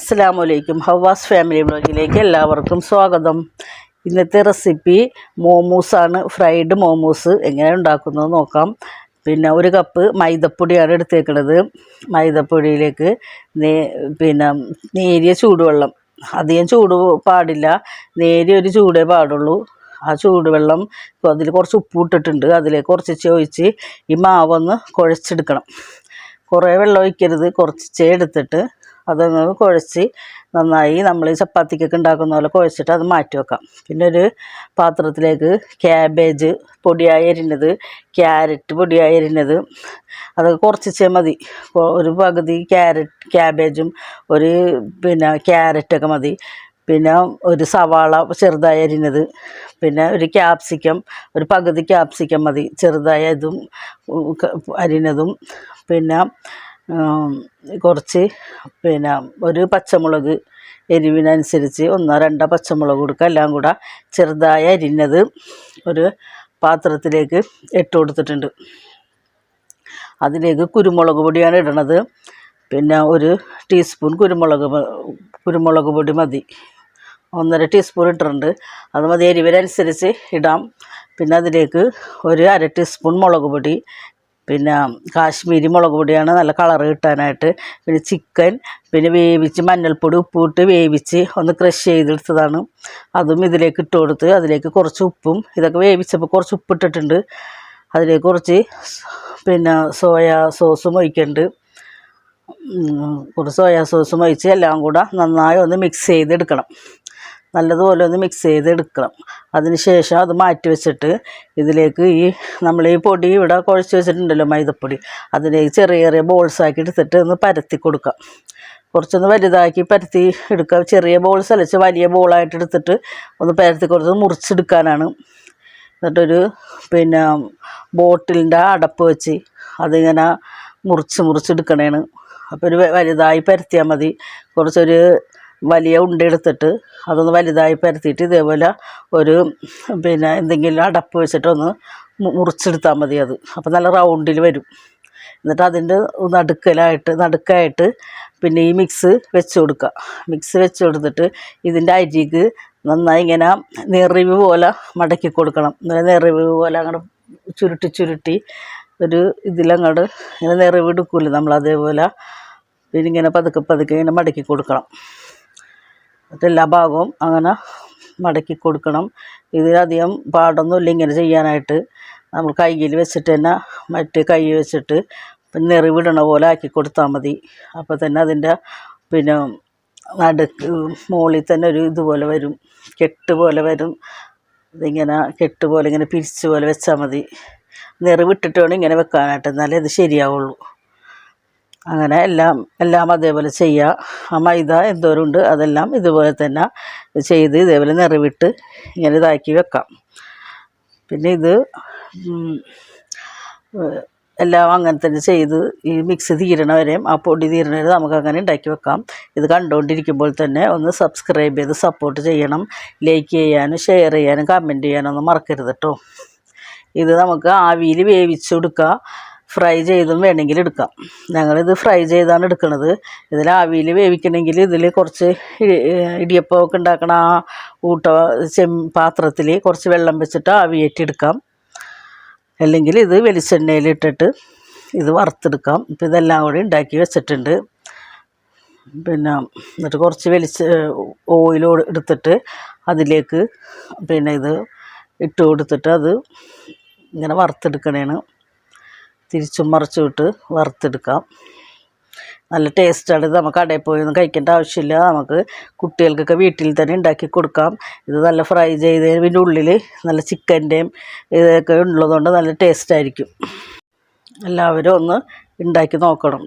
അസ്സലാമു അലൈക്കും. ഹവാസ് ഫാമിലി വ്ളോഗിലേക്ക് എല്ലാവർക്കും സ്വാഗതം. ഇന്നത്തെ റെസിപ്പി മോമോസാണ്. ഫ്രൈഡ് മോമോസ് എങ്ങനെ ഉണ്ടാക്കുന്നത് നോക്കാം. പിന്നെ ഒരു കപ്പ് മൈദപ്പൊടിയാണ് എടുത്തേക്കുന്നത്. മൈദപ്പൊടിയിലേക്ക് നേരിയ ചൂടുവെള്ളം, അധികം ചൂട് പാടില്ല, നേരിയ ഒരു ചൂടേ പാടുള്ളൂ. ആ ചൂടുവെള്ളം അതിൽ കുറച്ച് ഉപ്പ് ഇട്ടിട്ടുണ്ട്. അതിലേക്ക് കുറച്ച് ഒഴിച്ച് ഈ മാവൊന്ന് കുഴച്ചെടുക്കണം. കുറേ വെള്ളം ഒഴിക്കരുത്, കുറച്ചേ എടുത്തിട്ട് അതങ്ങ് കുഴച്ച് നന്നായി നമ്മൾ ഈ ചപ്പാത്തിക്കൊക്കെ ഉണ്ടാക്കുന്ന പോലെ കുഴച്ചിട്ട് അത് മാറ്റി വെക്കാം. പിന്നെ ഒരു പാത്രത്തിലേക്ക് ക്യാബേജ് പൊടിയായി അരിഞ്ഞത്, ക്യാരറ്റ് പൊടിയായി അരിഞ്ഞത്, അതൊക്കെ കുറച്ചേ മതി. ഒരു പകുതി ക്യാബേജും ഒരു ക്യാരറ്റൊക്കെ മതി. പിന്നെ ഒരു സവാള ചെറുതായി അരിഞ്ഞത്, പിന്നെ ഒരു ക്യാപ്സിക്കം, ഒരു പകുതി ക്യാപ്സിക്കം മതി ചെറുതായി അതും അരിഞ്ഞതും, പിന്നെ കുറച്ച് ഒരു പച്ചമുളക് എരിവിനനുസരിച്ച് 1-2 പച്ചമുളക് കൊടുക്കുക. എല്ലാം കൂടെ ചെറുതായി അരിഞ്ഞത് ഒരു പാത്രത്തിലേക്ക് ഇട്ട് കൊടുത്തിട്ടുണ്ട്. അതിലേക്ക് കുരുമുളക് പൊടിയാണ് ഇടണത്. പിന്നെ 1 ടീസ്പൂൺ കുരുമുളക് പൊടി മതി. 1.5 ടീസ്പൂൺ ഇട്ടിട്ടുണ്ട്. അത് മതി, എരിവിനനുസരിച്ച് ഇടാം. പിന്നെ അതിലേക്ക് 1/2 ടീസ്പൂൺ മുളക് പൊടി, പിന്നെ കാശ്മീരി മുളക് പൊടിയാണ് നല്ല കളറ് കിട്ടാനായിട്ട്. പിന്നെ ചിക്കൻ വേവിച്ച് മഞ്ഞൾപ്പൊടി ഉപ്പിട്ട് വേവിച്ച് ഒന്ന് ക്രഷ് ചെയ്തെടുത്തതാണ്. അതും ഇതിലേക്ക് ഇട്ട് കൊടുത്ത് അതിലേക്ക് കുറച്ച് ഉപ്പും, ഇതൊക്കെ വേവിച്ചപ്പോൾ കുറച്ച് ഉപ്പിട്ടിട്ടുണ്ട്. അതിലേക്ക് കുറച്ച് സോയാ സോസും ഒഴിക്കുന്നുണ്ട്. കുറച്ച് സോയാ സോസും ഒഴിച്ച് എല്ലാം കൂടെ നന്നായി ഒന്ന് മിക്സ് ചെയ്തെടുക്കണം. നല്ലതുപോലെ ഒന്ന് മിക്സ് ചെയ്തെടുക്കണം. അതിന് ശേഷം അത് മാറ്റി വെച്ചിട്ട് ഇതിലേക്ക് നമ്മൾ ഈ പൊടി ഇവിടെ കുഴച്ച് വെച്ചിട്ടുണ്ടല്ലോ മൈദപ്പൊടി, അതിലേക്ക് ചെറിയ ചെറിയ ബോൾസാക്കി എടുത്തിട്ട് ഒന്ന് പരത്തി കൊടുക്കാം. കുറച്ചൊന്ന് വലുതാക്കി പരത്തി എടുക്കുക. ചെറിയ ബോൾസ് അല്ല, വലിയ ബോളായിട്ട് എടുത്തിട്ട് ഒന്ന് പരത്തി കുറച്ച് മുറിച്ചെടുക്കാനാണ്. എന്നിട്ടൊരു ബോട്ടിലിൻ്റെ അടപ്പ് വെച്ച് അതിങ്ങനെ മുറിച്ചെടുക്കണേണ്. അപ്പോൾ ഒരു വലുതായി പരത്തിയാൽ മതി. കുറച്ചൊരു വലിയ ഉണ്ട എടുത്തിട്ട് അതൊന്ന് വലുതായി പരത്തിയിട്ട് ഇതേപോലെ ഒരു എന്തെങ്കിലും അടപ്പ് വെച്ചിട്ടൊന്ന് മുറിച്ചെടുത്താൽ മതി. അത് അപ്പോൾ നല്ല റൗണ്ടിൽ വരും. എന്നിട്ട് അതിൻ്റെ നടുക്കായിട്ട് ഈ മിക്സ് വെച്ച് കൊടുക്കുക. മിക്സ് വെച്ച് കൊടുത്തിട്ട് ഇതിൻ്റെ അരിക്ക് നന്നായി ഇങ്ങനെ നെറിവ് പോലെ മടക്കി കൊടുക്കണം. നെറിവ് പോലെ അങ്ങോട്ട് ചുരുട്ടി ഒരു ഇതിലങ്ങോട്ട് ഇങ്ങനെ നെറിവ് എടുക്കില്ല നമ്മൾ, അതേപോലെ ഇങ്ങനെ പതുക്കെ ഇങ്ങനെ മടക്കി കൊടുക്കണം. എന്നിട്ട് എല്ലാ ഭാഗവും അങ്ങനെ മടക്കി കൊടുക്കണം. ഇതിലധികം പാടൊന്നുമില്ല ഇങ്ങനെ ചെയ്യാനായിട്ട്. നമ്മൾ കയ്യിൽ വെച്ചിട്ട് തന്നെ മറ്റേ കൈ വെച്ചിട്ട് നെറിവിടണ പോലെ ആക്കി കൊടുത്താൽ മതി. അപ്പോൾ തന്നെ അതിൻ്റെ മുകളിൽ തന്നെ ഒരു ഇതുപോലെ വരും, കെട്ട് പോലെ വരും. ഇതിങ്ങനെ കെട്ട് പോലെ ഇങ്ങനെ പിരിച്ച് പോലെ വെച്ചാൽ മതി. നെറിവിട്ടിട്ട് വേണം ഇങ്ങനെ വെക്കാനായിട്ട്, എന്നാലേ ഇത് ശരിയാവുള്ളൂ. അങ്ങനെ എല്ലാം അതേപോലെ ചെയ്യുക. ആ മൈദ എന്തോരമുണ്ട് അതെല്ലാം ഇതുപോലെ തന്നെ ചെയ്ത് ഇതേപോലെ നിറവിട്ട് ഇങ്ങനെ ഇതാക്കി വെക്കാം. പിന്നെ ഇത് എല്ലാം അങ്ങനെ തന്നെ ചെയ്ത് ഈ മിക്സ് തീരണ വരെയും ആ പൊടി തീരണ വരെ നമുക്കങ്ങനെ ഉണ്ടാക്കി വെക്കാം. ഇത് കണ്ടുകൊണ്ടിരിക്കുമ്പോൾ തന്നെ ഒന്ന് സബ്സ്ക്രൈബ് ചെയ്ത് സപ്പോർട്ട് ചെയ്യണം. ലൈക്ക് ചെയ്യാനും ഷെയർ ചെയ്യാനും കമൻറ്റ് ചെയ്യാനൊന്നും മറക്കരുത് കേട്ടോ. ഇത് നമുക്ക് ആവിയിൽ വേവിച്ച് കൊടുക്കുക. ഫ്രൈ ചെയ്തും വേണമെങ്കിൽ എടുക്കാം. ഞങ്ങളിത് ഫ്രൈ ചെയ്താണ് എടുക്കുന്നത്. ഇതിൽ ആവിയിൽ വേവിക്കണമെങ്കിൽ ഇതിൽ കുറച്ച് ഇടിയപ്പമൊക്കെ ഉണ്ടാക്കണ ആ പാത്രത്തിൽ കുറച്ച് വെള്ളം വെച്ചിട്ട് ആവിയേറ്റെടുക്കാം. അല്ലെങ്കിൽ ഇത് വെളിച്ചെണ്ണയിലിട്ടിട്ട് ഇത് വറുത്തെടുക്കാം. ഇപ്പം ഇതെല്ലാം കൂടി ഉണ്ടാക്കി വെച്ചിട്ടുണ്ട്. എന്നിട്ട് കുറച്ച് ഓയിൽ എടുത്തിട്ട് അതിലേക്ക് ഇത് ഇട്ട് കൊടുത്തിട്ട് അത് ഇങ്ങനെ വറുത്തെടുക്കണേണ്. തിരിച്ചും മറിച്ചും ഇട്ട് വറുത്തെടുക്കാം. നല്ല ടേസ്റ്റാണ്. ഇത് നമുക്ക് കടയിൽ പോയി ഒന്നും കഴിക്കേണ്ട ആവശ്യമില്ല. നമുക്ക് കുട്ടികൾക്കൊക്കെ വീട്ടിൽ തന്നെ ഉണ്ടാക്കി കൊടുക്കാം. ഇത് നല്ല ഫ്രൈ ചെയ്തതിൻ്റെ ഉള്ളിൽ നല്ല ചിക്കൻ്റെയും ഇതൊക്കെ ഉള്ളതുകൊണ്ട് നല്ല ടേസ്റ്റായിരിക്കും. എല്ലാവരും ഒന്ന് ഉണ്ടാക്കി നോക്കണം.